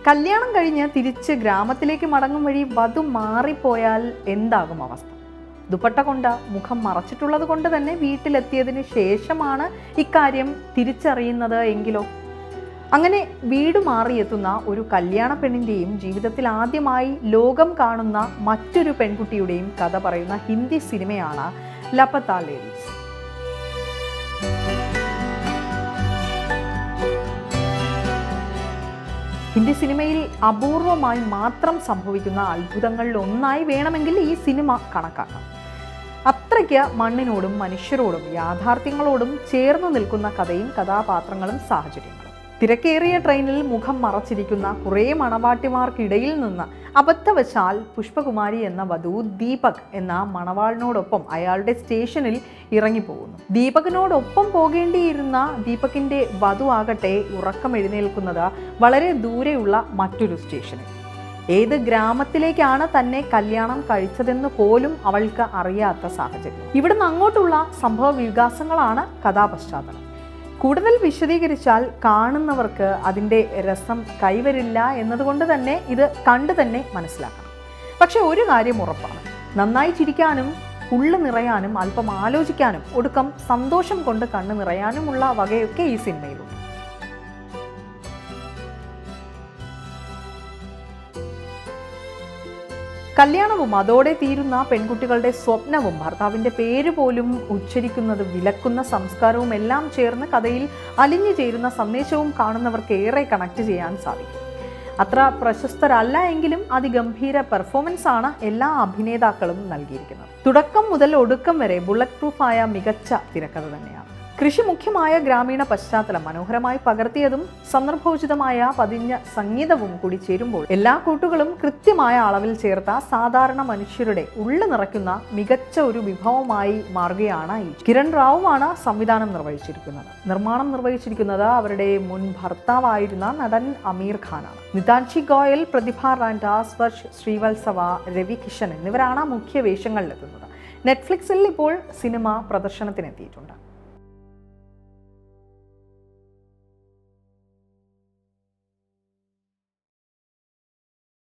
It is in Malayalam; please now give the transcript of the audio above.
കല്യാണം കഴിഞ്ഞ് തിരിച്ച് ഗ്രാമത്തിലേക്ക് മടങ്ങും വഴി വധു മാറിപ്പോയാൽ എന്താകും അവസ്ഥ? ദുപ്പട്ട കൊണ്ട് മുഖം മറച്ചിട്ടുള്ളത് കൊണ്ട് തന്നെ വീട്ടിലെത്തിയതിന് ശേഷമാണ് ഇക്കാര്യം തിരിച്ചറിയുന്നത് എങ്കിലോ? അങ്ങനെ വീട് മാറിയെത്തുന്ന ഒരു കല്യാണ പെണ്ണിൻ്റെയും ജീവിതത്തിൽ ആദ്യമായി ലോകം കാണുന്ന മറ്റൊരു പെൺകുട്ടിയുടെയും കഥ പറയുന്ന ഹിന്ദി സിനിമയാണ് ലപതാ ലേഡീസ്. ഹിന്ദി സിനിമയിൽ അപൂർവമായി മാത്രം സംഭവിക്കുന്ന അത്ഭുതങ്ങളിൽ ഒന്നായി വേണമെങ്കിൽ ഈ സിനിമ കണക്കാക്കാം. അത്രയ്ക്ക് മണ്ണിനോടും മനുഷ്യരോടും യാഥാർത്ഥ്യങ്ങളോടും ചേർന്ന് നിൽക്കുന്ന കഥയും കഥാപാത്രങ്ങളും സാഹചര്യങ്ങളും. തിരക്കേറിയ ട്രെയിനിൽ മുഖം മറച്ചിരിക്കുന്ന കുറേ മണവാട്ടിമാർക്കിടയിൽ നിന്ന് അബദ്ധവശാൽ പുഷ്പകുമാരി എന്ന വധു ദീപക് എന്ന മണവാളിനോടൊപ്പം അയാളുടെ സ്റ്റേഷനിൽ ഇറങ്ങിപ്പോകുന്നു. ദീപകിനോടൊപ്പം പോകേണ്ടിയിരുന്ന ദീപകിന്റെ വധു ആകട്ടെ ഉറക്കം എഴുന്നേൽക്കുന്നത് വളരെ ദൂരെയുള്ള മറ്റൊരു സ്റ്റേഷനിൽ. ഏത് ഗ്രാമത്തിലേക്കാണ് തന്നെ കല്യാണം കഴിച്ചതെന്ന് പോലും അവൾക്ക് അറിയാത്ത സാഹചര്യം. ഇവിടുന്ന് അങ്ങോട്ടുള്ള സംഭവ വികാസങ്ങളാണ് കഥാപശ്ചാത്തലം. കൂടുതൽ വിശദീകരിച്ചാൽ കാണുന്നവർക്ക് അതിൻ്റെ രസം കൈവരില്ല എന്നതുകൊണ്ട് തന്നെ ഇത് കണ്ടു തന്നെ മനസ്സിലാക്കണം. പക്ഷെ ഒരു കാര്യം ഉറപ്പാണ്, നന്നായി ചിരിക്കാനും ഉള്ളു നിറയാനും അല്പം ആലോചിക്കാനും ഒടുക്കം സന്തോഷം കൊണ്ട് കണ്ണു നിറയാനുമുള്ള വകയൊക്കെ ഈ സിനിമയിലുണ്ട്. കല്യാണവും അതോടെ തീരുന്ന പെൺകുട്ടികളുടെ സ്വപ്നവും ഭർത്താവിൻ്റെ പേര് പോലും ഉച്ചരിക്കുന്നത് വിലക്കുന്ന സംസ്കാരവും എല്ലാം ചേർന്ന് കഥയിൽ അലിഞ്ഞു ചേരുന്ന സന്ദേശവും കാണുന്നവർക്ക് ഏറെ കണക്ട് ചെയ്യാൻ സാധിക്കും. അത്ര പ്രശസ്തരല്ല എങ്കിലും അതിഗംഭീര പെർഫോമൻസ് ആണ് എല്ലാ അഭിനേതാക്കളും നൽകിയിരിക്കുന്നത്. തുടക്കം മുതൽ ഒടുക്കം വരെ ബുള്ളറ്റ് പ്രൂഫായ മികച്ച തിരക്കഥ തന്നെയാണ്. കൃഷി മുഖ്യമായ ഗ്രാമീണ പശ്ചാത്തലം മനോഹരമായി പകർത്തിയതും സന്ദർഭോചിതമായ പതിഞ്ഞ സംഗീതവും കൂടി ചേരുമ്പോൾ എല്ലാ കൂട്ടുകളും കൃത്യമായ അളവിൽ ചേർത്ത സാധാരണ മനുഷ്യരുടെ ഉള്ളു നിറയ്ക്കുന്ന മികച്ച ഒരു വിഭവമായി മാറുകയാണ് ഈ. കിരൺ റാവുവാണ് സംവിധാനം നിർവഹിച്ചിരിക്കുന്നത്. നിർമ്മാണം നിർവഹിച്ചിരിക്കുന്നത് അവരുടെ മുൻ ഭർത്താവായിരുന്ന നടൻ അമീർ ഖാനാണ്. നിതാൻഷി ഗോയൽ, പ്രതിഭ റാൻഡ, സ്പർശ് ശ്രീവത്സവ, രവി കിഷൻ എന്നിവരാണ് മുഖ്യ വേഷങ്ങളിലെത്തുന്നത്. നെറ്റ്ഫ്ലിക്സിൽ ഇപ്പോൾ സിനിമ പ്രദർശനത്തിനെത്തിയിട്ടുണ്ട്.